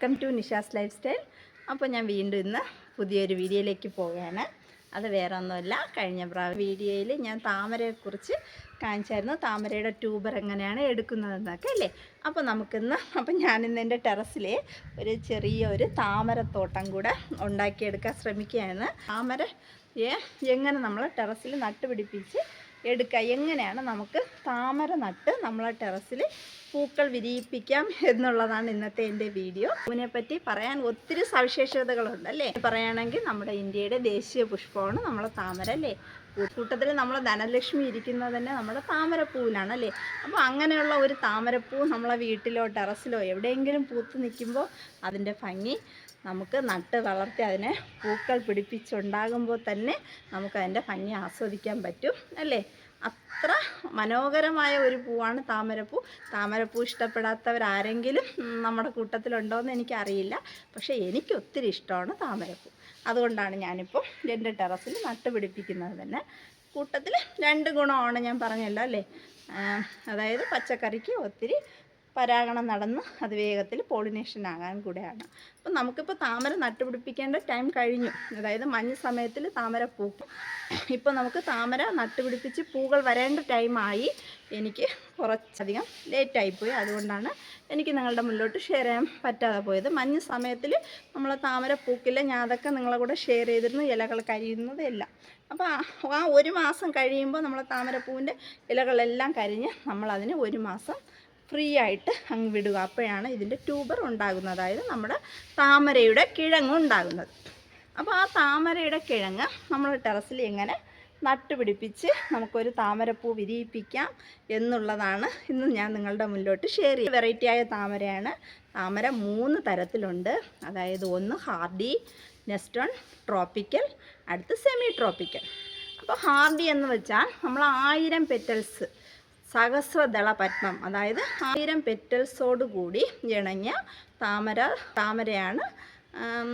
Welcome to Nisha's lifestyle. അപ്പോൾ ഞാൻ വീണ്ടും ഇന്ന് പുതിയൊരു വീഡിയോയിലേക്ക് പോവുകയാണ്. അത് വേറെ ഒന്നുമല്ല, കഴിഞ്ഞ വീഡിയോയിൽ ഞാൻ താമരയെക്കുറിച്ച് കാണിച്ചായിരുന്നു, താമരയുടെ ട്യൂബർ എങ്ങനെയാണ് എടുക്കുന്നതെന്നൊക്കെ അല്ലേ. അപ്പോൾ ഞാനിന്ന് എൻ്റെ ടെറസിലെ ഒരു ചെറിയൊരു താമരത്തോട്ടം കൂടെ ഉണ്ടാക്കിയെടുക്കാൻ ശ്രമിക്കുകയാണ്. താമരയെ എങ്ങനെ നമ്മൾ ടെറസിൽ നട്ടുപിടിപ്പിച്ച് എടുക്കുക, എങ്ങനെയാണ് നമുക്ക് താമര നട്ട് നമ്മളെ ടെറസിൽ പൂക്കൾ വിരിയിപ്പിക്കാം എന്നുള്ളതാണ് ഇന്നത്തെ എൻ്റെ വീഡിയോ. ഇതിനെപ്പറ്റി പറയാൻ ഒത്തിരി സവിശേഷതകളുണ്ട് അല്ലേ. പറയുകയാണെങ്കിൽ നമ്മുടെ ഇന്ത്യയുടെ ദേശീയ പുഷ്പമാണ് നമ്മളെ താമര അല്ലേ. കൂട്ടത്തിൽ നമ്മളെ ധനലക്ഷ്മി ഇരിക്കുന്നത് തന്നെ നമ്മുടെ താമരപ്പൂവിലാണ് അല്ലേ. അപ്പോൾ അങ്ങനെയുള്ള ഒരു താമരപ്പൂ നമ്മളെ വീട്ടിലോ ടെറസിലോ എവിടെയെങ്കിലും പൂത്ത് നിൽക്കുമ്പോൾ അതിൻ്റെ ഭംഗി നമുക്ക് നട്ട് വളർത്തി അതിനെ പൂക്കൾ പിടിപ്പിച്ചുണ്ടാകുമ്പോൾ തന്നെ നമുക്കതിൻ്റെ ഭംഗി ആസ്വദിക്കാൻ പറ്റും അല്ലേ. അത്ര മനോഹരമായ ഒരു പൂവാണ് താമരപ്പൂ. താമരപ്പൂ ഇഷ്ടപ്പെടാത്തവരാരെങ്കിലും നമ്മുടെ കൂട്ടത്തിലുണ്ടോയെന്ന് എനിക്കറിയില്ല, പക്ഷേ എനിക്ക് ഒത്തിരി ഇഷ്ടമാണ് താമരപ്പൂ. അതുകൊണ്ടാണ് ഞാനിപ്പോൾ എൻ്റെ ടെറസിൽ നട്ടുപിടിപ്പിക്കുന്നത് തന്നെ. കൂട്ടത്തിൽ 2 ഗുണമാണ് ഞാൻ പറഞ്ഞല്ലോ അല്ലേ. അതായത് പച്ചക്കറിക്ക് ഒത്തിരി പരാഗണം നടന്ന് അത് വേഗത്തിൽ പോളിനേഷൻ ആകാൻ കൂടെയാണ്. അപ്പം നമുക്കിപ്പോൾ താമര നട്ടുപിടിപ്പിക്കേണ്ട ടൈം കഴിഞ്ഞു. അതായത് മഞ്ഞ് സമയത്തിൽ താമര പൂക്കും. ഇപ്പോൾ നമുക്ക് താമര നട്ടുപിടിപ്പിച്ച് പൂകൾ വരേണ്ട ടൈമായി. എനിക്ക് കുറച്ചധികം ലേറ്റായിപ്പോയി, അതുകൊണ്ടാണ് എനിക്ക് നിങ്ങളുടെ മുന്നിലോട്ട് ഷെയർ ചെയ്യാൻ പറ്റാതെ പോയത്. മഞ്ഞ് സമയത്തിൽ നമ്മൾ താമര പൂക്കില്ല, ഞാൻ അതൊക്കെ നിങ്ങളെ കൂടെ ഷെയർ ചെയ്തിരുന്നു, ഇലകൾ കരിയുന്നതെല്ലാം. അപ്പോൾ ആ 1 മാസം കഴിയുമ്പോൾ നമ്മൾ താമരപ്പൂവിൻ്റെ ഇലകളെല്ലാം കരിഞ്ഞ് നമ്മളതിന് 1 മാസം ഫ്രീ ആയിട്ട് അങ്ങ് വിടുക. അപ്പോഴാണ് ഇതിൻ്റെ ട്യൂബർ ഉണ്ടാകുന്നത്, അതായത് നമ്മുടെ താമരയുടെ കിഴങ്ങ് ഉണ്ടാകുന്നത്. അപ്പോൾ ആ താമരയുടെ കിഴങ്ങ് നമ്മൾ ടെറസിൽ എങ്ങനെ നട്ടുപിടിപ്പിച്ച് നമുക്കൊരു താമരപ്പൂ വിരിയിപ്പിക്കാം എന്നുള്ളതാണ് ഇന്ന് ഞാൻ നിങ്ങളുടെ മുന്നിലോട്ട് ഷെയർ ചെയ്യുക. വെറൈറ്റിയായ താമരയാണ്. താമര 3 തരത്തിലുണ്ട്. അതായത് ഒന്ന് ഹാർഡി, നെക്സ്റ്റ് വൺ ട്രോപ്പിക്കൽ, അടുത്ത് സെമി ട്രോപ്പിക്കൽ. അപ്പോൾ ഹാർഡി എന്ന് വെച്ചാൽ നമ്മൾ 1000 പെറ്റൽസ് സഹസ്രദള പത്മം, അതായത് 1000 പെറ്റൽസോട് കൂടി ഇണങ്ങിയ താമരയാണ്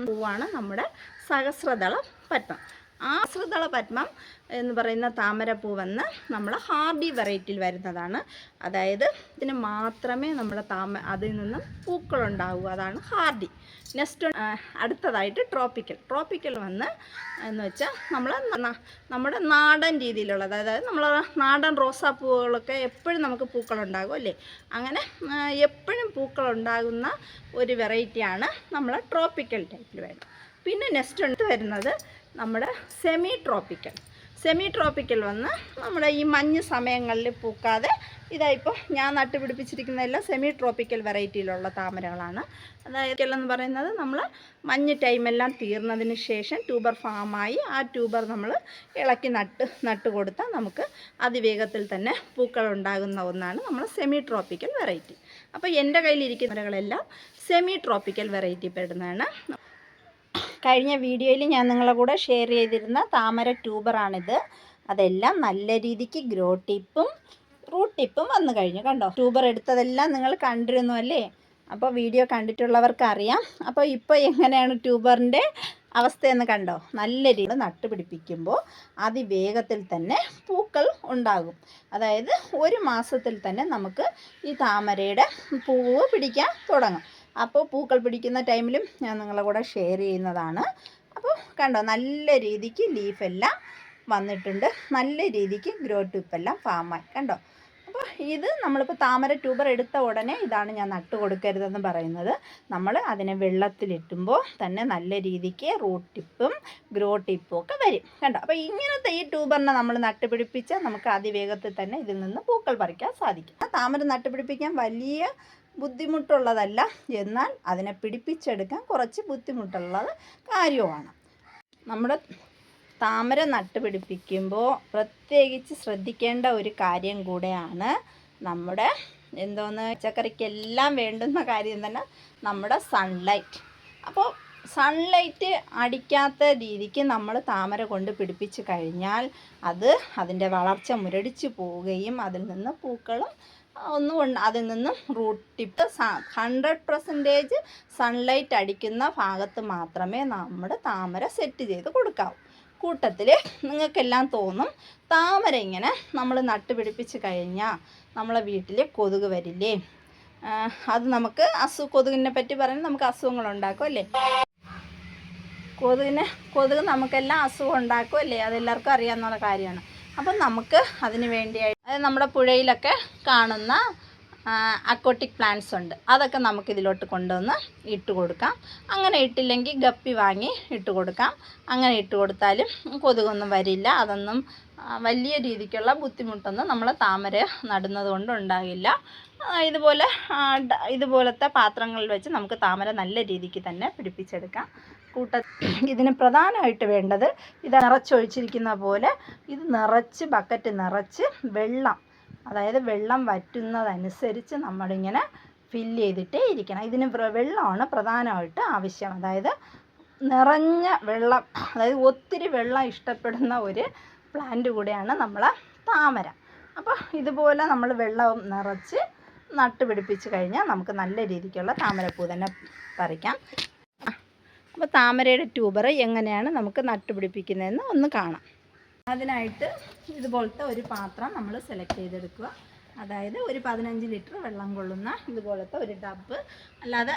പൂവാണ് നമ്മുടെ സഹസ്രദള പത്മം. ആ സഹസ്രദള പത്മം എന്ന് പറയുന്ന താമരപ്പൂ വന്ന് നമ്മൾ ഹാർഡി വെറൈറ്റിയിൽ വരുന്നതാണ്. അതായത് ഇതിന് മാത്രമേ നമ്മുടെ അതിൽ നിന്നും പൂക്കളുണ്ടാവൂ, അതാണ് ഹാർഡി. നെക്സ്റ്റ് അടുത്തതായിട്ട് ട്രോപ്പിക്കൽ വന്ന് എന്ന് വെച്ചാൽ നമ്മുടെ നാടൻ രീതിയിലുള്ളത്, അതായത് നമ്മൾ നാടൻ റോസാപ്പൂവുകളൊക്കെ എപ്പോഴും നമുക്ക് പൂക്കളുണ്ടാകും അല്ലേ. അങ്ങനെ എപ്പോഴും പൂക്കളുണ്ടാകുന്ന ഒരു വെറൈറ്റിയാണ് നമ്മൾ ട്രോപ്പിക്കൽ ടൈപ്പിൽ വരുന്നത്. പിന്നെ നെക്സ്റ്റ് വരുന്നത് നമ്മുടെ സെമി ട്രോപ്പിക്കൽ വന്ന് നമ്മുടെ ഈ മഞ്ഞ് സമയങ്ങളിൽ പൂക്കാതെ, ഇതായിപ്പോൾ ഞാൻ നട്ടുപിടിപ്പിച്ചിരിക്കുന്നതെല്ലാം സെമി ട്രോപ്പിക്കൽ വെറൈറ്റിയിലുള്ള താമരകളാണ്. അതായത് എന്ന് പറയുന്നത് നമ്മൾ മഞ്ഞ് ടൈമെല്ലാം തീർന്നതിന് ശേഷം ട്യൂബർ ഫാമായി ആ ട്യൂബർ നമ്മൾ ഇളക്കി നട്ട് കൊടുത്താൽ നമുക്ക് അതിവേഗത്തിൽ തന്നെ പൂക്കൾ ഉണ്ടാകുന്ന ഒന്നാണ് നമ്മൾ സെമി ട്രോപ്പിക്കൽ വെറൈറ്റി. അപ്പോൾ എൻ്റെ കയ്യിലിരിക്കുന്നവരെല്ലാം സെമി ട്രോപ്പിക്കൽ വെറൈറ്റി പെടുന്നതാണ്. കഴിഞ്ഞ വീഡിയോയിൽ ഞാൻ നിങ്ങളെ കൂടെ ഷെയർ ചെയ്തിരുന്ന താമര ട്യൂബറാണിത്. അതെല്ലാം നല്ല രീതിക്ക് റൂട്ട് ടിപ്പും വന്നു കഴിഞ്ഞു. കണ്ടോ, ട്യൂബർ എടുത്തതെല്ലാം നിങ്ങൾ കണ്ടിരുന്നു അല്ലേ. അപ്പോൾ വീഡിയോ കണ്ടിട്ടുള്ളവർക്ക് അറിയാം. അപ്പോൾ ഇപ്പോൾ എങ്ങനെയാണ് ട്യൂബറിൻ്റെ അവസ്ഥയെന്ന് കണ്ടോ. നല്ല രീതിയിൽ നട്ടുപിടിപ്പിക്കുമ്പോൾ അതിവേഗത്തിൽ തന്നെ പൂക്കൾ ഉണ്ടാകും. അതായത് 1 മാസത്തിൽ തന്നെ നമുക്ക് ഈ താമരയുടെ പൂവ് പിടിക്കാൻ തുടങ്ങും. അപ്പോൾ പൂക്കൾ പിടിക്കുന്ന ടൈമിലും ഞാൻ നിങ്ങളെ കൂടെ ഷെയർ ചെയ്യുന്നതാണ്. അപ്പോൾ കണ്ടോ, നല്ല രീതിക്ക് ലീഫെല്ലാം വന്നിട്ടുണ്ട്, നല്ല രീതിക്ക് ഗ്രോ ടിപ്പെല്ലാം ഫാമായി. കണ്ടോ. അപ്പോൾ ഇത് നമ്മളിപ്പോൾ താമര ട്യൂബർ എടുത്ത ഉടനെ ഇതാണ് ഞാൻ നട്ടു കൊടുക്കരുതെന്ന് പറയുന്നത്. നമ്മൾ അതിനെ വെള്ളത്തിലിട്ടുമ്പോൾ തന്നെ നല്ല രീതിക്ക് റൂട്ട് ടിപ്പും ഗ്രോ ടിപ്പും ഒക്കെ വരും. കണ്ടോ. അപ്പോൾ ഇങ്ങനത്തെ ഈ ട്യൂബറിനെ നമ്മൾ നട്ടുപിടിപ്പിച്ചാൽ നമുക്ക് അതിവേഗത്തിൽ തന്നെ ഇതിൽ നിന്ന് പൂക്കൾ പറിക്കാൻ സാധിക്കും. താമര നട്ടുപിടിപ്പിക്കാൻ വലിയ ബുദ്ധിമുട്ടുള്ളതല്ല, എന്നാൽ അതിനെ പിടിപ്പിച്ചെടുക്കാൻ കുറച്ച് ബുദ്ധിമുട്ടുള്ളത് കാര്യമാണ്. നമ്മുടെ താമര നട്ടുപിടിപ്പിക്കുമ്പോൾ പ്രത്യേകിച്ച് ശ്രദ്ധിക്കേണ്ട ഒരു കാര്യം കൂടെയാണ് നമ്മുടെ പച്ചക്കറിക്കെല്ലാം വേണ്ടുന്ന കാര്യം തന്നെ നമ്മുടെ സൺലൈറ്റ്. അപ്പോൾ സൺലൈറ്റ് അടിക്കാത്ത രീതിക്ക് നമ്മൾ താമര കൊണ്ട് പിടിപ്പിച്ച് കഴിഞ്ഞാൽ അതിൻ്റെ വളർച്ച മുരടിച്ച് പോവുകയും അതിൽ നിന്ന് പൂക്കളും അതിൽ നിന്നും റൂട്ട് ടിപ്പ് 100% സൺലൈറ്റ് അടിക്കുന്ന ഭാഗത്ത് മാത്രമേ നമ്മുടെ താമര സെറ്റ് ചെയ്ത് കൊടുക്കാവൂ. കൂട്ടത്തിൽ നിങ്ങൾക്കെല്ലാം തോന്നും, താമര ഇങ്ങനെ നമ്മൾ നട്ടുപിടിപ്പിച്ച് കഴിഞ്ഞാൽ നമ്മളെ വീട്ടിൽ കൊതുക് വരില്ലേ, അത് നമുക്ക് കൊതുകിനെ പറ്റി പറയുന്നത് നമുക്ക് അസുഖങ്ങളുണ്ടാക്കും അല്ലേ. കൊതുക് നമുക്കെല്ലാം അസുഖം ഉണ്ടാക്കും അല്ലേ, അതെല്ലാവർക്കും അറിയാവുന്ന കാര്യമാണ്. അപ്പം നമുക്ക് അതിന് വേണ്ടിയായിട്ട് അതായത് നമ്മുടെ പുഴയിലൊക്കെ കാണുന്ന അക്വാട്ടിക് പ്ലാന്റ്സ് ഉണ്ട്, അതൊക്കെ നമുക്കിതിലോട്ട് കൊണ്ടുവന്ന് ഇട്ട് കൊടുക്കാം. അങ്ങനെ ഇട്ടില്ലെങ്കിൽ ഗപ്പി വാങ്ങി ഇട്ട് കൊടുക്കാം. അങ്ങനെ ഇട്ട് കൊടുത്താലും കൊതുകൊന്നും വരില്ല. അതൊന്നും വലിയ രീതിക്കുള്ള ബുദ്ധിമുട്ടൊന്നും നമ്മൾ താമര നടുന്നത് കൊണ്ട് ഉണ്ടാകില്ല. ഇതുപോലത്തെ പാത്രങ്ങളിൽ വെച്ച് നമുക്ക് താമര നല്ല രീതിക്ക് തന്നെ പിടിപ്പിച്ചെടുക്കാം. ഇതിന് പ്രധാനമായിട്ട് വേണ്ടത് ഇത് നിറച്ചൊഴിച്ചിരിക്കുന്ന പോലെ ഇത് ബക്കറ്റ് നിറച്ച് വെള്ളം, അതായത് വെള്ളം വറ്റുന്നതനുസരിച്ച് നമ്മളിങ്ങനെ ഫില്ല് ചെയ്തിട്ടേ ഇരിക്കണം. ഇതിന് വെള്ളമാണ് പ്രധാനമായിട്ട് ആവശ്യം. അതായത് നിറഞ്ഞ വെള്ളം, അതായത് ഒത്തിരി വെള്ളം ഇഷ്ടപ്പെടുന്ന ഒരു പ്ലാന്റ് കൂടെയാണ് നമ്മളെ താമര. അപ്പോൾ ഇതുപോലെ നമ്മൾ വെള്ളം നിറച്ച് നട്ടുപിടിപ്പിച്ച് കഴിഞ്ഞാൽ നമുക്ക് നല്ല രീതിക്കുള്ള താമരപ്പൂ തന്നെ പറിക്കാം. അപ്പോൾ താമരയുടെ ട്യൂബർ എങ്ങനെയാണ് നമുക്ക് നട്ടുപിടിപ്പിക്കുന്നതെന്ന് ഒന്ന് കാണാം. അതിനായിട്ട് ഇതുപോലത്തെ ഒരു പാത്രം നമ്മൾ സെലക്ട് ചെയ്തെടുക്കുക. അതായത് ഒരു 15 ലിറ്റർ വെള്ളം കൊള്ളുന്ന ഇതുപോലത്തെ ഒരു ടബ്. അല്ലാതെ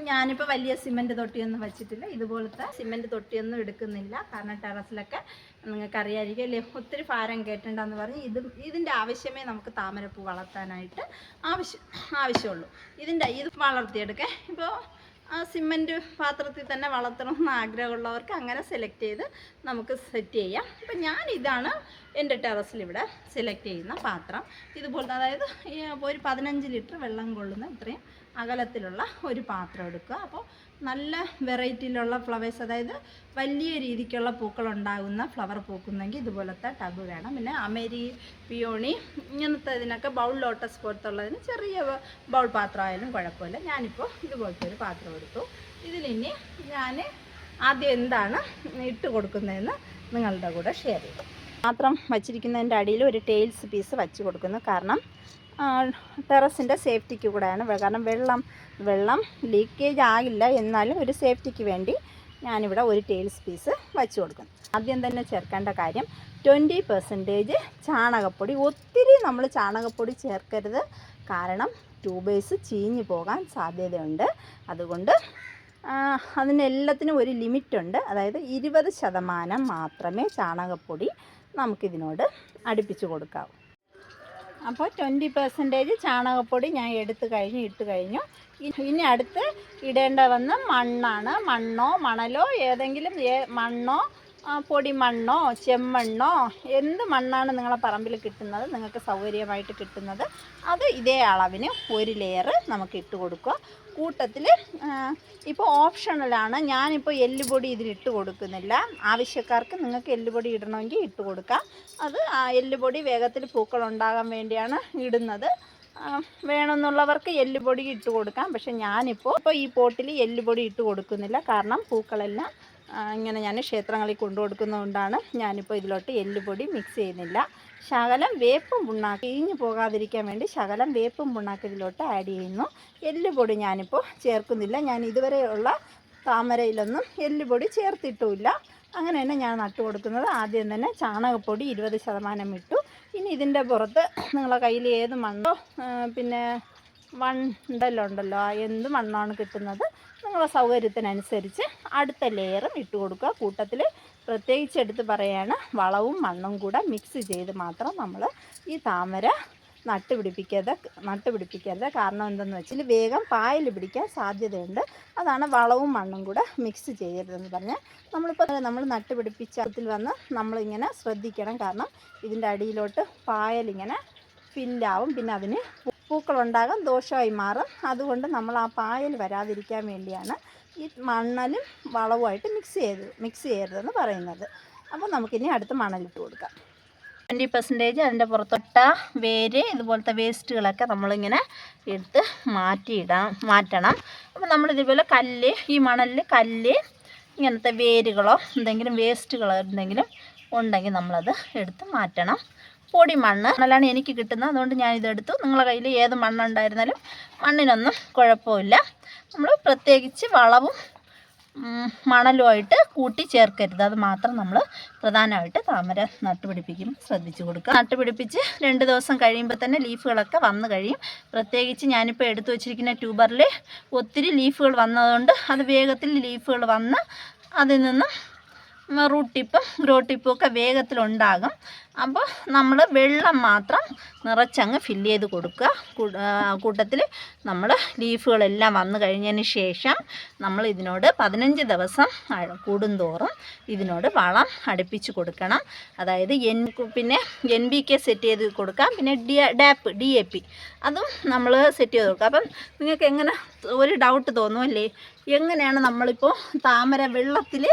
ഞാനിപ്പോൾ വലിയ സിമൻറ്റ് തൊട്ടിയൊന്നും വെച്ചിട്ടില്ല. ഇതുപോലത്തെ സിമൻറ്റ് തൊട്ടിയൊന്നും എടുക്കുന്നില്ല. കാരണം ടെറസിലൊക്കെ നിങ്ങൾക്കറിയാമായിരിക്കും അല്ലേ, ഒത്തിരി ഭാരം കേട്ടിട്ടുണ്ടെന്ന് പറഞ്ഞ് ഇതിൻ്റെ ആവശ്യമേ നമുക്ക് താമരപ്പൂ വളർത്താനായിട്ട് ആവശ്യമുള്ളൂ. ഇത് വളർത്തിയെടുക്കുക. ഇപ്പോൾ സിമൻറ്റ് പാത്രത്തിൽ തന്നെ വളർത്തണമെന്ന് ആഗ്രഹമുള്ളവർക്ക് അങ്ങനെ സെലക്ട് ചെയ്ത് നമുക്ക് സെറ്റ് ചെയ്യാം. അപ്പം ഇതാണ് എൻ്റെ ടെറസിലിവിടെ സെലക്ട് ചെയ്യുന്ന പാത്രം. ഇതുപോലത്തെ, അതായത് ഒരു 15 ലിറ്റർ വെള്ളം കൊള്ളുന്ന ഇത്രയും അകലത്തിലുള്ള ഒരു പാത്രം എടുക്കുക. അപ്പോൾ നല്ല വെറൈറ്റിയിലുള്ള ഫ്ലവേഴ്സ്, അതായത് വലിയ രീതിക്കുള്ള പൂക്കളുണ്ടാകുന്ന ഫ്ലവർ പൂക്കുന്നെങ്കിൽ ഇതുപോലത്തെ ടബ് വേണം. പിന്നെ അമേരി, പിയോണി ഇങ്ങനത്തെ ഇതിനൊക്കെ ബൗൾ ലോട്ടസ് പോലത്തുള്ളതിന് ചെറിയ ബൗൾ പാത്രമായാലും കുഴപ്പമില്ല. ഞാനിപ്പോൾ ഇതുപോലത്തെ ഒരു പാത്രം എടുത്തു. ഇതിലിനി ഞാൻ ആദ്യം എന്താണ് ഇട്ട് കൊടുക്കുന്നതെന്ന് നിങ്ങളുടെ കൂടെ ഷെയർ ചെയ്യും. പാത്രം വച്ചിരിക്കുന്നതിൻ്റെ അടിയിൽ ഒരു ടൈൽസ് പീസ് വച്ച് കൊടുക്കുന്നു. കാരണം ടെറസിൻ്റെ സേഫ്റ്റിക്ക് കൂടെയാണ്. കാരണം വെള്ളം ലീക്കേജ് ആകില്ല, എന്നാലും ഒരു സേഫ്റ്റിക്ക് വേണ്ടി ഞാനിവിടെ ഒരു ടൈൽസ് പീസ് വച്ച് കൊടുക്കുന്നു. ആദ്യം തന്നെ ചേർക്കേണ്ട കാര്യം 20% ചാണകപ്പൊടി. ഒത്തിരി നമ്മൾ ചാണകപ്പൊടി ചേർക്കരുത്, കാരണം ട്യൂബേഴ്സ് ചീഞ്ഞു പോകാൻ സാധ്യതയുണ്ട്. അതുകൊണ്ട് അതിനെല്ലാത്തിനും ഒരു ലിമിറ്റുണ്ട്. അതായത് 20% മാത്രമേ ചാണകപ്പൊടി നമുക്കിതിനോട് അടുപ്പിച്ച് കൊടുക്കാവൂ. അപ്പോൾ 20% ചാണകപ്പൊടി ഞാൻ ഇട്ട് കഴിഞ്ഞു. ഇനി അടുത്ത് ഇടേണ്ട വന്ന മണ്ണാണ്. മണ്ണോ മണലോ ഏതെങ്കിലും മണ്ണോ പൊടിമണ്ണോ ചെമ്മണ്ണോ എന്ത് മണ്ണാണ് നിങ്ങളെ പറമ്പിൽ കിട്ടുന്നത്, നിങ്ങൾക്ക് സൗകര്യമായിട്ട് കിട്ടുന്നത്, അത് ഇതേ അളവിന് ഒരു ലെയർ നമുക്ക് ഇട്ട് കൊടുക്കുക. കൂട്ടത്തിൽ ഇപ്പോൾ ഓപ്ഷണലാണ്. ഞാനിപ്പോൾ എല്ലുപൊടി ഇതിലിട്ട് കൊടുക്കുന്നില്ല. ആവശ്യക്കാർക്ക് നിങ്ങൾക്ക് എല്ലുപൊടി ഇടണമെങ്കിൽ ഇട്ട് കൊടുക്കാം. അത് എല്ലുപൊടി വേഗത്തിൽ പൂക്കളുണ്ടാകാൻ വേണ്ടിയാണ് ഇടുന്നത്. വേണമെന്നുള്ളവർക്ക് എല്ലുപൊടി ഇട്ട് കൊടുക്കാം. പക്ഷെ ഞാനിപ്പോൾ ഈ പോട്ടിൽ എല്ലുപൊടി ഇട്ട് കൊടുക്കുന്നില്ല. കാരണം പൂക്കളെല്ലാം ഇങ്ങനെ ഞാൻ ക്ഷേത്രങ്ങളിൽ കൊണ്ടു കൊടുക്കുന്നതുകൊണ്ടാണ് ഞാനിപ്പോൾ ഇതിലോട്ട് എല്ലുപൊടി മിക്സ് ചെയ്യുന്നില്ല. ശകലം വേപ്പും പുണ്ണാക്ക് ഇഞ്ഞു പോകാതിരിക്കാൻ വേണ്ടി ശകലം വേപ്പും പുണ്ണാക്ക് ഇതിലോട്ട് ആഡ് ചെയ്യുന്നു. എല്ലുപൊടി ഞാനിപ്പോൾ ചേർക്കുന്നില്ല. ഞാൻ ഇതുവരെയുള്ള താമരയിലൊന്നും എല്ലുപൊടി ചേർത്തിട്ടുമില്ല. അങ്ങനെ തന്നെ ഞാൻ നട്ടു കൊടുക്കുന്നത്. ആദ്യം തന്നെ ചാണകപ്പൊടി 20% ഇട്ടു. ഇനി ഇതിൻ്റെ പുറത്ത് നിങ്ങളെ കയ്യിൽ ഏത് മണ്ണോ പിന്നെ വണ്ടലുണ്ടല്ലോ, എന്ത് മണ്ണാണ് കിട്ടുന്നത് നിങ്ങളെ സൗകര്യത്തിനനുസരിച്ച് അടുത്ത ലെയറും ഇട്ട് കൊടുക്കുക. കൂട്ടത്തിൽ പ്രത്യേകിച്ച് എടുത്ത് പറയാണ്, വളവും മണ്ണും കൂടെ മിക്സ് ചെയ്ത് മാത്രം നമ്മൾ ഈ താമര നട്ടുപിടിപ്പിക്കരുത്. കാരണം എന്തെന്ന് വെച്ചാൽ വേഗം പായൽ പിടിക്കാൻ സാധ്യതയുണ്ട്. അതാണ് വളവും മണ്ണും കൂടെ മിക്സ് ചെയ്യരുതെന്ന് പറഞ്ഞാൽ. നമ്മൾ നട്ടുപിടിപ്പിച്ചതിൽ വന്ന് നമ്മളിങ്ങനെ ശ്രദ്ധിക്കണം. കാരണം ഇതിൻ്റെ അടിയിലോട്ട് പായലിങ്ങനെ ഫില്ലാവും, പിന്നെ അതിന് പൂക്കളുണ്ടാകാൻ ദോഷമായി മാറും. അതുകൊണ്ട് നമ്മൾ ആ പായൽ വരാതിരിക്കാൻ വേണ്ടിയാണ് ഈ മണ്ണലും വളവുമായിട്ട് മിക്സ് ചെയ്യരുതെന്ന് പറയുന്നത്. അപ്പോൾ നമുക്കിനി അടുത്ത് മണലിട്ട് കൊടുക്കാം. 20% അതിൻ്റെ പുറത്തൊട്ട വേര് ഇതുപോലത്തെ വേസ്റ്റുകളൊക്കെ നമ്മളിങ്ങനെ എടുത്ത് മാറ്റണം. അപ്പോൾ നമ്മളിതുപോലെ ഈ മണലിൽ കല്ല് ഇങ്ങനത്തെ വേരുകളോ എന്തെങ്കിലും വേസ്റ്റുകളോ എന്തെങ്കിലും ഉണ്ടെങ്കിൽ നമ്മളത് എടുത്ത് മാറ്റണം. മണ്ണാണ് എനിക്ക് കിട്ടുന്നത്, അതുകൊണ്ട് ഞാനിതെടുത്തു. നിങ്ങളുടെ കയ്യിൽ ഏത് മണ്ണുണ്ടായിരുന്നാലും മണ്ണിനൊന്നും കുഴപ്പമില്ല. നമ്മൾ പ്രത്യേകിച്ച് വളവും മണലുമായിട്ട് കൂട്ടി ചേർക്കരുത്. അത് മാത്രം നമ്മൾ പ്രധാനമായിട്ട് താമര നട്ടുപിടിപ്പിക്കുമ്പോൾ ശ്രദ്ധിച്ചു കൊടുക്കുക. നട്ടുപിടിപ്പിച്ച് 2 ദിവസം കഴിയുമ്പോൾ തന്നെ ലീഫുകളൊക്കെ വന്നു കഴിയും. പ്രത്യേകിച്ച് ഞാനിപ്പോൾ എടുത്തു വച്ചിരിക്കുന്ന ട്യൂബറിൽ ഒത്തിരി ലീഫുകൾ വന്നതുകൊണ്ട് അത് വേഗത്തിൽ ലീഫുകൾ വന്ന് അതിൽ നിന്നും റൂട്ട് ടിപ്പും ഗ്രോ ടിപ്പും ഒക്കെ വേഗത്തിലുണ്ടാകും. അപ്പോൾ നമ്മൾ വെള്ളം മാത്രം നിറച്ചങ്ങ് ഫില്ല് ചെയ്ത് കൊടുക്കുക. കൂട്ടത്തിൽ നമ്മൾ ലീഫുകളെല്ലാം വന്നു കഴിഞ്ഞതിന് ശേഷം നമ്മൾ ഇതിനോട് 15 ദിവസം കൂടുന്തോറും ഇതിനോട് വളം അടുപ്പിച്ച് കൊടുക്കണം. അതായത് പിന്നെ NPK സെറ്റ് ചെയ്ത് കൊടുക്കാം. പിന്നെ DAP അതും നമ്മൾ സെറ്റ് ചെയ്ത് കൊടുക്കാം. അപ്പം നിങ്ങൾക്ക് എങ്ങനെ ഒരു ഡൗട്ട് തോന്നുമല്ലേ, എങ്ങനെയാണ് നമ്മളിപ്പോൾ താമര വെള്ളത്തിൽ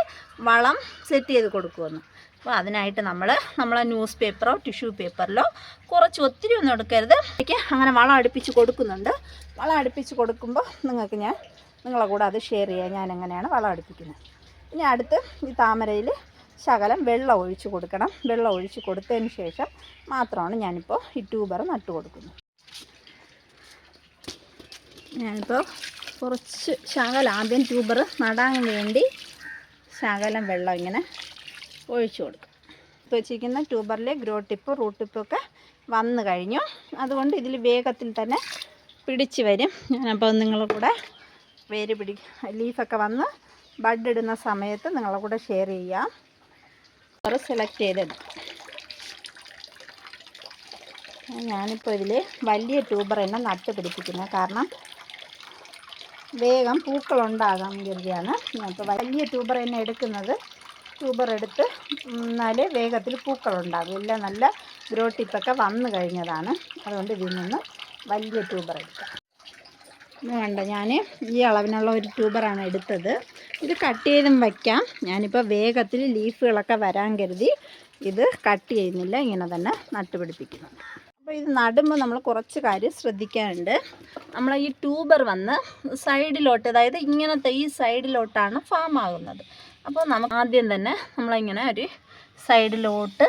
വളം സെറ്റ് ചെയ്ത് കൊടുക്കുമെന്ന്. അപ്പോൾ അതിനായിട്ട് നമ്മളെ ന്യൂസ് പേപ്പറോ ടിഷ്യൂ പേപ്പറിലോ കുറച്ച് ഒത്തിരി ഒന്നും എടുക്കരുത്. എനിക്ക് അങ്ങനെ വളം അടുപ്പിച്ച് കൊടുക്കുന്നുണ്ട്. വളം അടുപ്പിച്ച് കൊടുക്കുമ്പോൾ നിങ്ങൾക്ക് ഞാൻ നിങ്ങളെ കൂടെ അത് ഷെയർ ചെയ്യാം, ഞാൻ എങ്ങനെയാണ് വളം അടുപ്പിക്കുന്നത്. ഇനി അടുത്ത് ഈ താമരയിൽ ശകലം വെള്ളം ഒഴിച്ച് കൊടുക്കണം. വെള്ളം ഒഴിച്ച് കൊടുത്തതിന് ശേഷം മാത്രമാണ് ഞാനിപ്പോൾ ഈ ട്യൂബർ നട്ടു കൊടുക്കുന്നത്. ഞാനിപ്പോൾ കുറച്ച് ശകലം ആദ്യം ട്യൂബർ നടാൻ വേണ്ടി ശകലം വെള്ളം ഇങ്ങനെ ഒഴിച്ചു കൊടുക്കും. വെച്ചിരിക്കുന്ന ട്യൂബറിൽ ഗ്രോ ടിപ്പ് റൂട്ട് ടിപ്പൊക്കെ വന്നു കഴിഞ്ഞു. അതുകൊണ്ട് ഇതിൽ വേഗത്തിൽ തന്നെ പിടിച്ച് വരും. ഞാനപ്പോൾ നിങ്ങളുടെ കൂടെ ലീഫൊക്കെ വന്ന് ബഡ് ഇടുന്ന സമയത്ത് നിങ്ങളുടെ കൂടെ ഷെയർ ചെയ്യാം. അത് സെലക്ട് ചെയ്തെടുക്കും. ഞാനിപ്പോൾ ഇതിൽ വലിയ ട്യൂബർ തന്നെ നട്ട് പിടിപ്പിക്കുന്നത്, കാരണം വേഗം പൂക്കളുണ്ടാകാൻ കരുതിയാണ്. ഞാനിപ്പോൾ വലിയ ട്യൂബർ തന്നെ എടുക്കുന്നത്. ട്യൂബർ എടുത്ത് എന്നാലേ വേഗത്തിൽ പൂക്കളുണ്ടാകും. എല്ലാം നല്ല ഗ്രോ ടിപ്പൊക്കെ വന്നു കഴിഞ്ഞതാണ്. അതുകൊണ്ട് ഇതിൽ നിന്ന് വലിയ ട്യൂബർ എടുക്കാം. ഇത് കണ്ടോ, ഞാൻ ഈ അളവിനുള്ള ഒരു ട്യൂബറാണ് എടുത്തത്. ഇത് കട്ട് ചെയ്തും വയ്ക്കാം. ഞാനിപ്പോൾ വേഗത്തിൽ ലീഫുകളൊക്കെ വരാൻ കരുതി ഇത് കട്ട് ചെയ്യുന്നില്ല, ഇങ്ങനെ തന്നെ നട്ടുപിടിപ്പിക്കുന്നുണ്ട്. അപ്പോൾ ഇത് നടുമ്പോൾ നമ്മൾ കുറച്ച് കാര്യം ശ്രദ്ധിക്കാനുണ്ട്. നമ്മൾ ഈ ട്യൂബർ വന്ന് സൈഡിലോട്ട്, അതായത് ഇങ്ങനത്തെ ഈ സൈഡിലോട്ടാണ് ഫാം ആകുന്നത്. അപ്പോൾ നമുക്ക് ആദ്യം തന്നെ നമ്മളിങ്ങനെ ഒരു സൈഡിലോട്ട്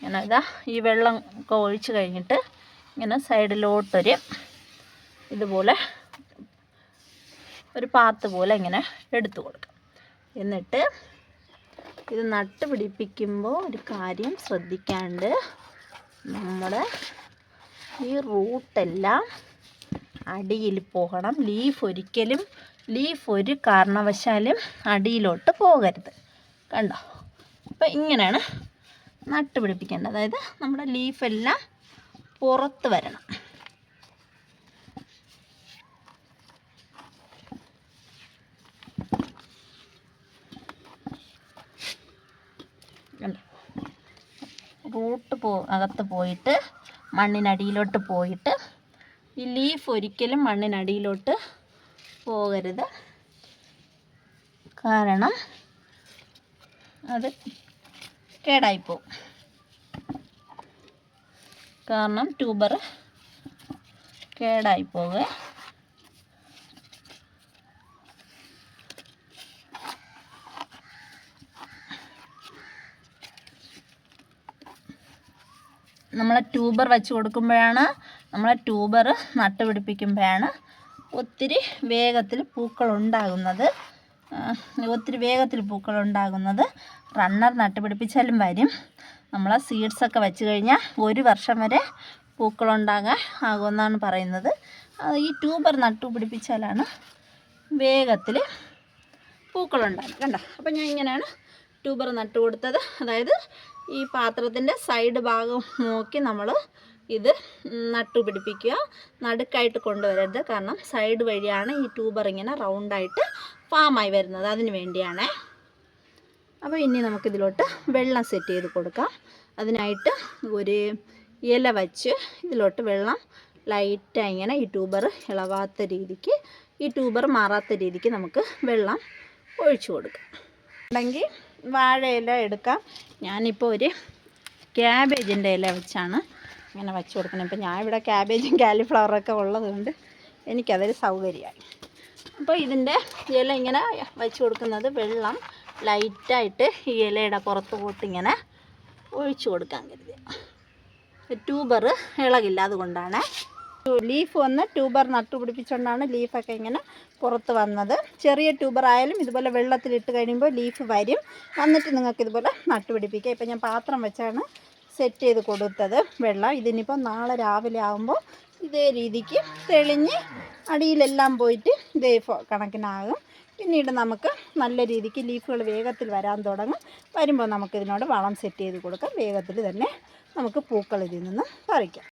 ഇങ്ങനെ ഈ വെള്ളം ഒക്കെ ഒഴിച്ച് കഴിഞ്ഞിട്ട് ഇങ്ങനെ സൈഡിലോട്ടൊരു ഇതുപോലെ ഒരു പാത്ത് പോലെ ഇങ്ങനെ എടുത്തു കൊടുക്കാം. എന്നിട്ട് ഇത് നട്ട് പിടിപ്പിക്കുമ്പോൾ ഒരു കാര്യം ശ്രദ്ധിക്കാണ്ട്, നമ്മുടെ ഈ റൂട്ടെല്ലാം അടിയിൽ പോകണം. ലീഫ് ഒരു കാരണവശാലും അടിയിലോട്ട് പോകരുത്. കണ്ടോ? അപ്പോൾ ഇങ്ങനെയാണ് നട്ട് പിടിപ്പിക്കേണ്ടത്. അതായത് നമ്മുടെ ലീഫെല്ലാം പുറത്ത് വരണം. റൂട്ട് അകത്ത് പോയിട്ട് മണ്ണിനടിയിലോട്ട് പോയിട്ട് ഈ ലീഫ് ഒരിക്കലും മണ്ണിനടിയിലോട്ട് പോകരുത്. കാരണം അത് കേടായിപ്പോവും. കാരണം ട്യൂബർ കേടായിപ്പോവുക. നമ്മളെ ട്യൂബർ വെച്ച് കൊടുക്കുമ്പോഴാണ്, നമ്മളെ ട്യൂബർ നട്ടുപിടിപ്പിക്കുമ്പോഴാണ് ഒത്തിരി വേഗത്തിൽ പൂക്കളുണ്ടാകുന്നത്. റണ്ണർ നട്ടുപിടിപ്പിച്ചാലും വരും. നമ്മൾ സീഡ്സൊക്കെ വെച്ച് കഴിഞ്ഞാൽ 1 വർഷം വരെ പൂക്കളുണ്ടാകാൻ ആകുമെന്നാണ് പറയുന്നത്. ഈ ട്യൂബർ നട്ടുപിടിപ്പിച്ചാലാണ് വേഗത്തിൽ പൂക്കളുണ്ടാകുന്നത്. കണ്ടോ? അപ്പോൾ ഞാൻ ഇങ്ങനെയാണ് ട്യൂബർ നട്ടു കൊടുത്തത്. അതായത് ഈ പാത്രത്തിൻ്റെ സൈഡ് ഭാഗം നോക്കി നമ്മൾ ഇത് നട്ടുപിടിപ്പിക്കുക. നടുക്കായിട്ട് കൊണ്ടുവരരുത്. കാരണം സൈഡ് വഴിയാണ് ഈ ട്യൂബർ ഇങ്ങനെ റൗണ്ടായിട്ട് ഫാമായി വരുന്നത്. അതിന് വേണ്ടിയാണ്. അപ്പോൾ ഇനി നമുക്കിതിലോട്ട് വെള്ളം സെറ്റ് ചെയ്ത് കൊടുക്കാം. അതിനായിട്ട് ഒരു ഇല വച്ച് ഇതിലോട്ട് വെള്ളം ലൈറ്റായി ഇങ്ങനെ ഈ ട്യൂബർ ഇളവാത്ത രീതിക്ക്, ഈ ട്യൂബർ മാറാത്ത രീതിക്ക് നമുക്ക് വെള്ളം ഒഴിച്ചു കൊടുക്കാം. ഉണ്ടെങ്കിൽ വാഴയില എടുക്കാം. ഞാനിപ്പോൾ ഒരു ക്യാബേജിൻ്റെ ഇല വെച്ചാണ് ഇങ്ങനെ വെച്ച് കൊടുക്കണം. ഇപ്പം ഞാൻ ഇവിടെ ക്യാബേജും കാലിഫ്ലവറൊക്കെ ഉള്ളതുകൊണ്ട് എനിക്കതൊരു സൗകര്യമായി. അപ്പോൾ ഇതിൻ്റെ ഇല ഇങ്ങനെ വെച്ച് കൊടുക്കുന്നത് വെള്ളം ലൈറ്റായിട്ട് ഈ ഇലയുടെ പുറത്ത് പോട്ട് ഇങ്ങനെ ഒഴിച്ചു കൊടുക്കാൻ കരുതി. ട്യൂബർ ഇളകില്ല, അതുകൊണ്ടാണ്. ലീഫ് വന്ന് ട്യൂബർ നട്ടുപിടിപ്പിച്ചുകൊണ്ടാണ് ലീഫൊക്കെ ഇങ്ങനെ പുറത്ത് വന്നത്. ചെറിയ ട്യൂബർ ആയാലും ഇതുപോലെ വെള്ളത്തിലിട്ട് കഴിയുമ്പോൾ ലീഫ് വരും. വന്നിട്ട് നിങ്ങൾക്ക് ഇതുപോലെ നട്ടുപിടിപ്പിക്കുക. ഇപ്പം ഞാൻ പാത്രം വെച്ചാണ് സെറ്റ് ചെയ്ത് കൊടുത്തത് വെള്ളം. ഇതിനിപ്പോൾ നാളെ രാവിലെ ആകുമ്പോൾ ഇതേ രീതിക്ക് തെളിഞ്ഞ് അടിയിലെല്ലാം പോയിട്ട് ഇതേ കണക്കിനാകും. പിന്നീട് നമുക്ക് നല്ല രീതിക്ക് ലീഫുകൾ വേഗത്തിൽ വരാൻ തുടങ്ങും. വരുമ്പോൾ നമുക്കിതിനോട് വളം സെറ്റ് ചെയ്ത് കൊടുക്കാം. വേഗത്തിൽ തന്നെ നമുക്ക് പൂക്കൾ ഇതിൽ നിന്ന് പറിക്കാം.